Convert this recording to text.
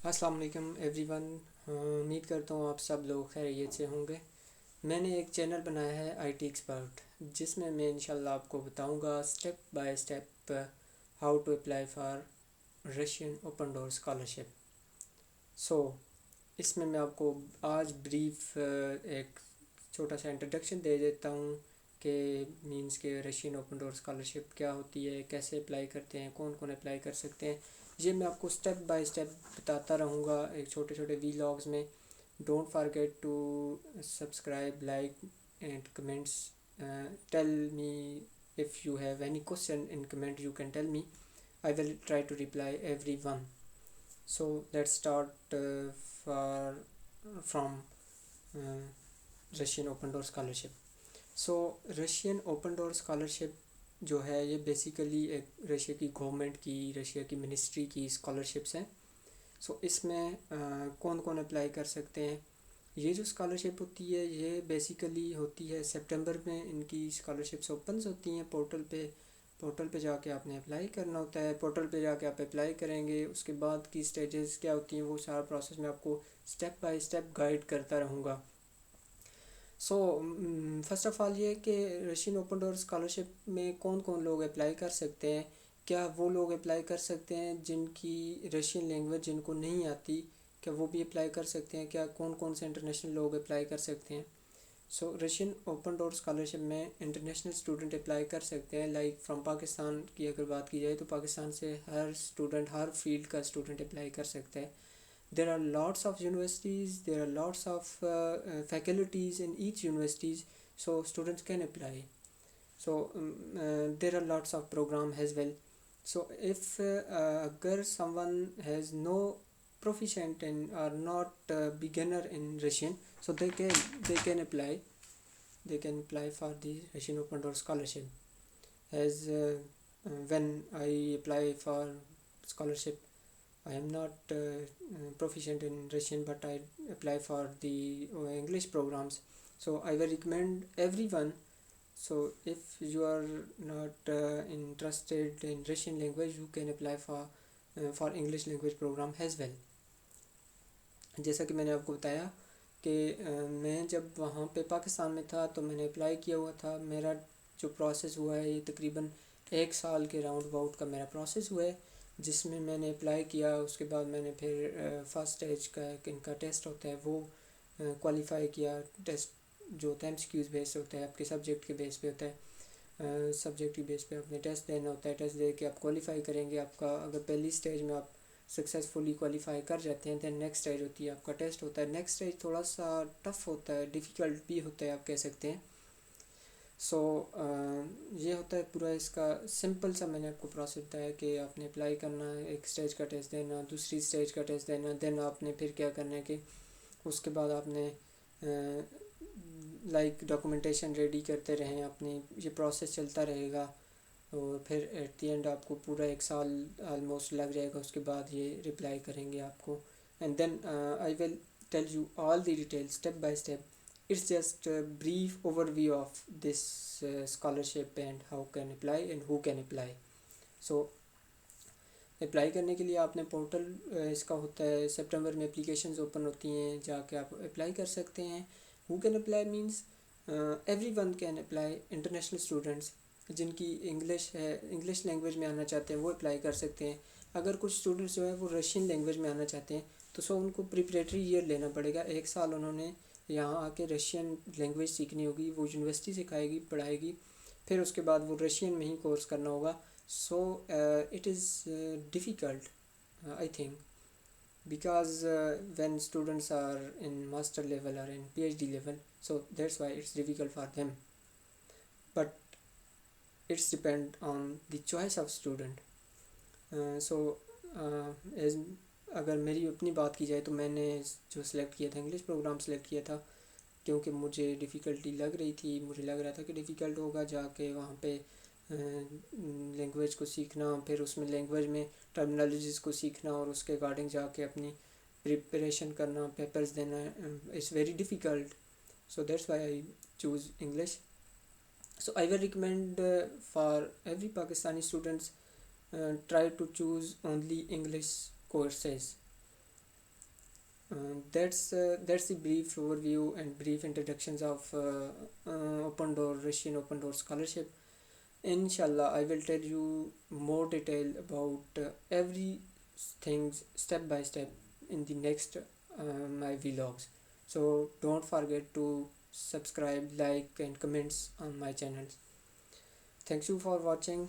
अस्सलाम वालेकुम एवरीवन। उम्मीद करता हूँ आप सब लोग खैरियत से होंगे। मैंने एक चैनल बनाया है आईटी एक्सपर्ट, जिसमें मैं इंशाल्लाह आपको बताऊंगा step by step how to apply for Russian open door scholarship. So इसमें मैं आपको आज ब्रीफ एक छोटा सा इंट्रोडक्शन दे देता हूँ कि मींस के रशियन ओपन डोर स्कॉलरशिप क्या होती है, कैसे अप्लाई करते हैं, कौन कौन अप्लाई कर सकते हैं। ये मैं आपको स्टेप बाय स्टेप बताता रहूँगा एक छोटे छोटे वीलॉग्स में। Don't forget to subscribe, like and comments. Tell me if you have any question in comment, you can tell me. I will try to reply everyone. So let's start for from uh, Russian open door scholarship. So Russian open door scholarship जो है ये basically एक Russia की government की, Russia की ministry की scholarships हैं। सो इसमें कौन कौन अप्लाई कर सकते हैं। ये जो स्कॉलरशिप होती है ये बेसिकली होती है सितंबर में, इनकी स्कॉलरशिप्स ओपन होती हैं पोर्टल पे जाके आपने अप्लाई करना होता है। पोर्टल पे जाके आप अप्लाई करेंगे, उसके बाद की स्टेजेस क्या होती हैं वो सारा प्रोसेस मैं आपको स्टेप बाय स्टेप गाइड करता रहूँगा। सो फर्स्ट ऑफ़ ऑल ये कि रशियन ओपन डोर स्कॉलरशिप में कौन कौन लोग अप्लाई कर सकते हैं। क्या वो लोग अप्लाई कर सकते हैं जिनकी रशियन लैंग्वेज जिनको नहीं आती, क्या वो भी अप्लाई कर सकते हैं। क्या कौन कौन से इंटरनेशनल लोग अप्लाई कर सकते हैं। सो रशियन ओपन डोर स्कॉलरशिप में इंटरनेशनल स्टूडेंट अप्लाई कर सकते हैं। लाइक फ्रॉम पाकिस्तान की अगर बात की जाए तो पाकिस्तान से हर स्टूडेंट, हर फील्ड का स्टूडेंट अप्लाई कर सकता है। There are lots of universities, there are lots of faculties in each universities, so students can apply. So there are lots of program as well. So if agar someone has no proficient in or not beginner in Russian, so they can apply for the Russian open door scholarship. As when I apply for scholarship, I am not proficient in Russian, but I apply for the English programs. So I will recommend everyone. So if you are not interested in Russian language, you can apply for English language program as well. जैसा कि मैंने आपको बताया कि मैं जब वहाँ पे पाकिस्तान में था तो मैंने अप्लाई किया हुआ था। मेरा जो प्रोसेस हुआ है ये तकरीबन 1 साल के राउंड अबाउट का मेरा प्रोसेस हुआ है, जिसमें मैंने अप्लाई किया। उसके बाद मैंने फिर फर्स्ट स्टेज का इनका टेस्ट होता है वो क्वालिफाई किया। टेस्ट जो होता है एमसीक्यूज बेस होता है, आपके सब्जेक्ट के बेस पे होता है। सब्जेक्ट के बेस पे आपने टेस्ट देना होता है। टेस्ट दे के आप क्वालिफाई करेंगे। आपका अगर पहली स्टेज में आप सक्सेसफुली क्वालिफाई कर जाते हैं, दैन नेक्स्ट स्टेज होती है आपका टेस्ट होता है। नेक्स्ट स्टेज थोड़ा सा टफ होता है, डिफ़िकल्ट भी होता है आप कह सकते हैं। सो ये होता है पूरा इसका सिंपल सा मैंने आपको प्रोसेस बताया कि आपने अप्लाई करना है, एक स्टेज का टेस्ट देना, दूसरी स्टेज का टेस्ट देना, देन आपने फिर क्या करना है कि उसके बाद आपने लाइक डॉक्यूमेंटेशन रेडी करते रहें अपनी। ये प्रोसेस चलता रहेगा और फिर एट द एंड आपको पूरा 1 साल ऑलमोस्ट लग जाएगा। उसके बाद ये रिप्लाई करेंगे आपको, and then I will tell you all the details step by step. It's just a brief overview of this scholarship and how can apply and who can apply. So apply करने के लिए आपने portal इसका होता है, सितंबर में applications open होती हैं, जाके आप अप्लाई कर सकते हैं। Who can apply means every one can apply. International students जिनकी इंग्लिश है, इंग्लिश लैंग्वेज में आना चाहते हैं वो अप्लाई कर सकते हैं। अगर कुछ स्टूडेंट्स जो है वो रशियन लैंग्वेज में आना चाहते हैं तो सो उनको प्रिपरेटरी ईयर लेना पड़ेगा। 1 साल उन्होंने यहाँ आके रशियन लैंग्वेज सीखनी होगी, वो यूनिवर्सिटी सिखाएगी, पढ़ाएगी। फिर उसके बाद वो रशियन में ही कोर्स करना होगा। So it is difficult, I think, because when students are in master level or in PhD level, so that's why it's difficult for them. But it's depend on the choice of student. So as अगर मेरी अपनी बात की जाए तो मैंने जो select किया था इंग्लिश प्रोग्राम सिलेक्ट किया था, क्योंकि मुझे डिफ़िकल्टी लग रही थी। मुझे लग रहा था कि डिफ़िकल्ट होगा जाके वहाँ पे लैंग्वेज को सीखना, फिर उसमें लैंग्वेज में टर्मिनोलॉजीज़ को सीखना और उसके अकॉर्डिंग जाके अपनी प्रिपरेशन करना, पेपर्स देना। It's very difficult, so that's why I choose English. So I will recommend for every Pakistani students try to choose only English courses. That's the brief overview and brief introductions of Open Door, Russian Open Door Scholarship. Inshallah, I will tell you more detail about every things step by step in the next my vlogs. So don't forget to subscribe, like, and comments on my channel. Thanks you for watching.